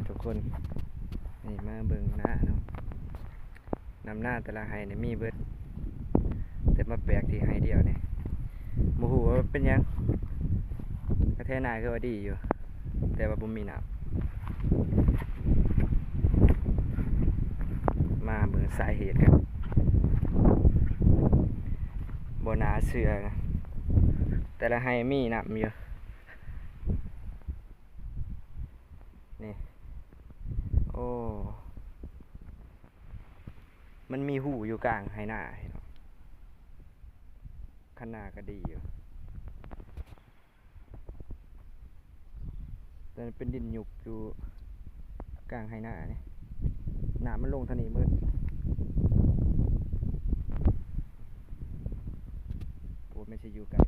ทุกคนนี่มาเบิ่งหน้าเนาะนำหน้าแต่ละไห้เนี่ยมีเบิดแต่มาแปลกที่ไห้เดียวเนี่ยโมโหว่าเป็นยังกระแทหน้าคือว่าดีอยู่แต่ว่าบ่มีน้ำมาเบิ่งสาเหตุกันบ่น่าเชื่อนะแต่ละไห้มีน้ำอยู่นี่โอ้มันมีหูอยู่กลางไห้หน้าขนาดก็ดีอยู่แต่เป็นดินหยุกอยู่กลางไห้หน้านี่น้ำมันลงทางนี้มืดโอ้ไม่ใช่อยู่กัน